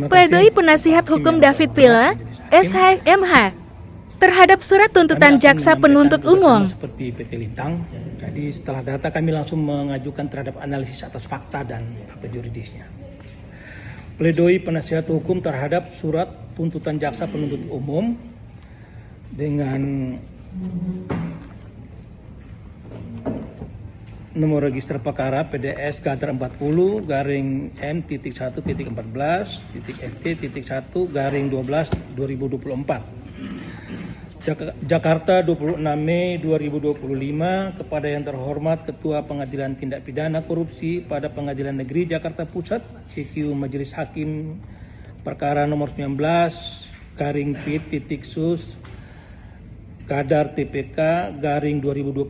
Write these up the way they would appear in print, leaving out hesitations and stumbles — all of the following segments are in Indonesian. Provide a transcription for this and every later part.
Pledoi penasihat hukum David Pilla, SH.MH, terhadap surat tuntutan jaksa penuntut umum. Seperti PT Lintang, jadi setelah data kami langsung mengajukan terhadap analisis atas fakta dan fakta juridisnya. Pledoi penasihat hukum terhadap surat tuntutan jaksa penuntut umum dengan nomor register perkara PDS garing 40 garing M.1.14.FT.1 garing 12 2024. Jakarta 26 Mei 2025 kepada yang terhormat Ketua Pengadilan Tindak Pidana Korupsi pada Pengadilan Negeri Jakarta Pusat, CQ Majelis Hakim perkara nomor 19 garing P.Sus Kadar TPK garing 2025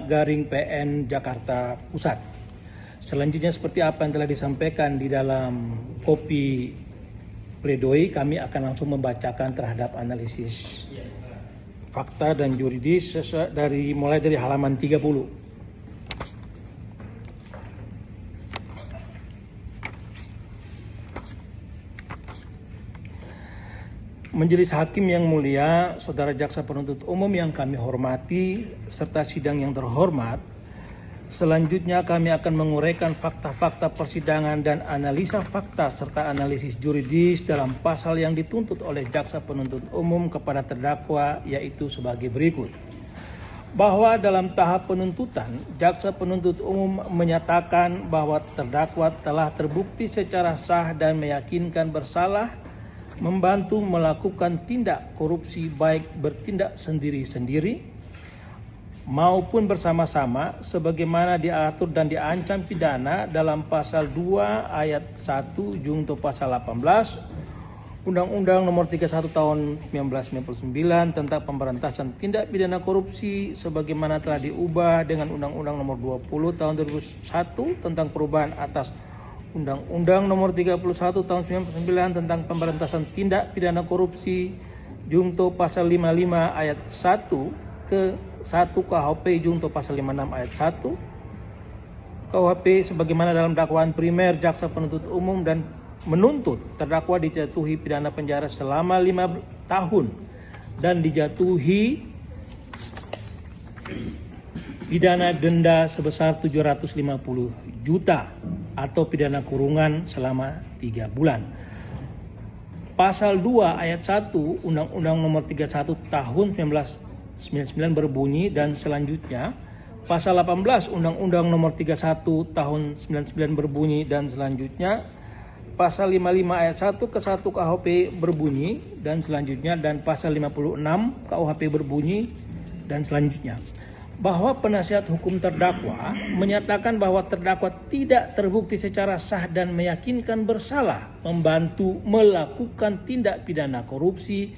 garing PN Jakarta Pusat. Selanjutnya seperti apa yang telah disampaikan di dalam kopi pledoi, kami akan langsung membacakan terhadap analisis fakta dan juridis mulai dari halaman 30. Majelis Hakim yang mulia, Saudara Jaksa Penuntut Umum yang kami hormati, serta sidang yang terhormat, selanjutnya kami akan menguraikan fakta-fakta persidangan dan analisa fakta serta analisis juridis dalam pasal yang dituntut oleh Jaksa Penuntut Umum kepada terdakwa, yaitu sebagai berikut. Bahwa dalam tahap penuntutan, Jaksa Penuntut Umum menyatakan bahwa terdakwa telah terbukti secara sah dan meyakinkan bersalah membantu melakukan tindak korupsi baik bertindak sendiri-sendiri maupun bersama-sama sebagaimana diatur dan diancam pidana dalam pasal 2 ayat 1 junto pasal 18 Undang-Undang Nomor 31 Tahun 1999 tentang pemberantasan tindak pidana korupsi sebagaimana telah diubah dengan Undang-Undang Nomor 20 Tahun 2001 tentang perubahan atas Undang-Undang Nomor 31 Tahun 1999 tentang pemberantasan tindak pidana korupsi junto pasal 55 ayat 1 ke 1 KUHP junto pasal 56 ayat 1 KUHP sebagaimana dalam dakwaan primer Jaksa Penuntut Umum dan menuntut terdakwa dijatuhi pidana penjara selama 5 tahun dan dijatuhi pidana denda sebesar 750 juta atau pidana kurungan selama 3 bulan. Pasal 2 ayat 1 Undang-Undang Nomor 31 Tahun 1999 berbunyi dan selanjutnya pasal 18 Undang-Undang Nomor 31 Tahun 1999 berbunyi dan selanjutnya pasal 55 ayat 1 ke 1 KUHP berbunyi dan selanjutnya dan pasal 56 KUHP berbunyi dan selanjutnya. Bahwa penasihat hukum terdakwa menyatakan bahwa terdakwa tidak terbukti secara sah dan meyakinkan bersalah membantu melakukan tindak pidana korupsi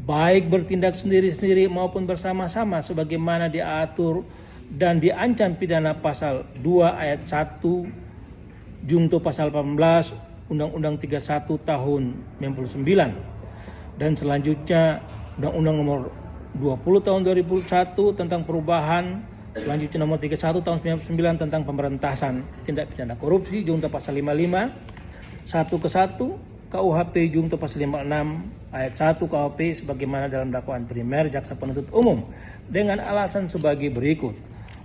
baik bertindak sendiri-sendiri maupun bersama-sama sebagaimana diatur dan diancam pidana pasal 2 ayat 1 junto pasal 18 Undang-Undang 31 tahun 1999 dan selanjutnya Undang-Undang Nomor 20 tahun 2001 tentang perubahan, selanjutnya nomor 31 tahun 1999 tentang pemberantasan tindak pidana korupsi junto pasal 55 1 ke 1 KUHP junto pasal 56 ayat 1 KUHP sebagaimana dalam dakwaan primer Jaksa Penuntut Umum dengan alasan sebagai berikut.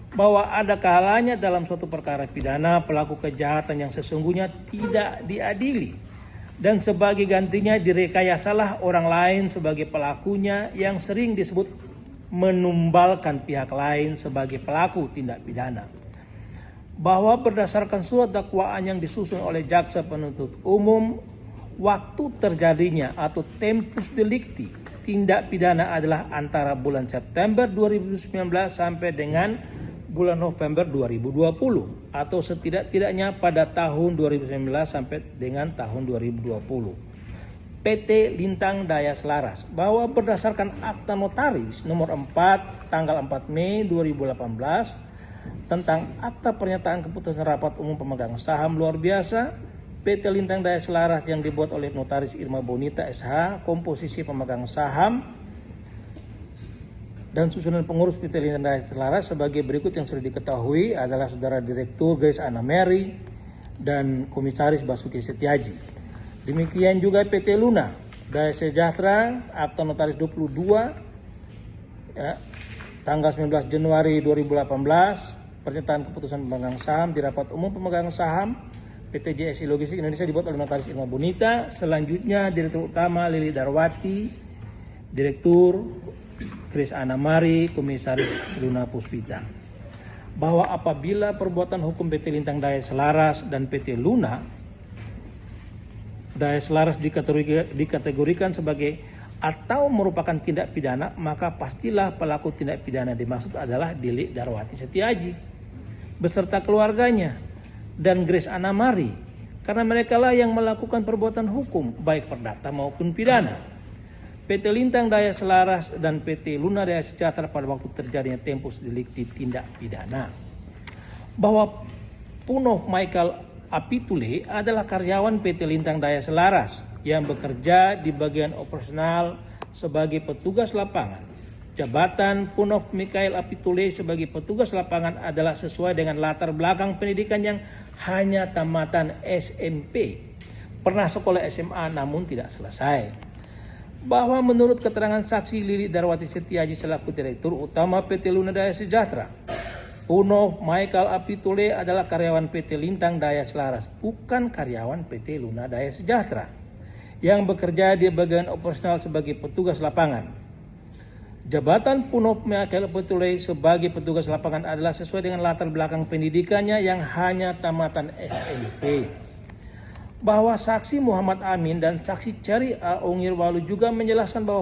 Bahwa ada kalanya dalam suatu perkara pidana pelaku kejahatan yang sesungguhnya tidak diadili dan sebagai gantinya direkayasalah orang lain sebagai pelakunya yang sering disebut menumbalkan pihak lain sebagai pelaku tindak pidana. Bahwa berdasarkan surat dakwaan yang disusun oleh Jaksa Penuntut Umum, waktu terjadinya atau tempus delicti tindak pidana adalah antara bulan September 2019 sampai dengan bulan November 2020 atau setidak-tidaknya pada tahun 2019 sampai dengan tahun 2020. PT Lintang Daya Selaras bahwa berdasarkan akta notaris nomor 4 tanggal 4 Mei 2018 tentang akta pernyataan keputusan rapat umum pemegang saham luar biasa PT Lintang Daya Selaras yang dibuat oleh notaris Irma Bonita SH, komposisi pemegang saham dan susunan pengurus PT Lintang Daya Selaras sebagai berikut yang sudah diketahui adalah Saudara Direktur Grace Anna Mary dan Komisaris Basuki Setiaji. Demikian juga PT Luna Daya Sejahtera, Akta Notaris 22, ya, tanggal 19 Januari 2018, pernyataan keputusan pemegang saham di rapat umum pemegang saham PT JSI Logistik Indonesia dibuat oleh Notaris Irma Bonita. Selanjutnya Direktur Utama Lili Darwati, Direktur Kris Anamari, Komisaris Luna Puspita. Bahwa apabila perbuatan hukum PT Lintang Daya Selaras dan PT Luna Daya Selaras dikategorikan sebagai atau merupakan tindak pidana, maka pastilah pelaku tindak pidana dimaksud adalah Lili Darwati Setiaji beserta keluarganya dan Grace Anamari, karena mereka lah yang melakukan perbuatan hukum baik perdata maupun pidana. PT Lintang Daya Selaras dan PT Luna Daya Sejahtera pada waktu terjadinya tempus delicti tindak pidana. Bahwa Punov Michael Apitule adalah karyawan PT Lintang Daya Selaras yang bekerja di bagian operasional sebagai petugas lapangan. Jabatan Punov Michael Apitule sebagai petugas lapangan adalah sesuai dengan latar belakang pendidikan yang hanya tamatan SMP. Pernah sekolah SMA namun tidak selesai. Bahwa menurut keterangan saksi Lili Darwati Setiaji selaku Direktur Utama PT Luna Daya Sejahtera, Punov Michael Apitule adalah karyawan PT Lintang Daya Selaras, bukan karyawan PT Luna Daya Sejahtera, yang bekerja di bagian operasional sebagai petugas lapangan. Jabatan Punov Michael Apitule sebagai petugas lapangan adalah sesuai dengan latar belakang pendidikannya yang hanya tamatan SMP. Bahwa saksi Muhammad Amin dan saksi Cari A. Ongirwalu juga menjelaskan bahwa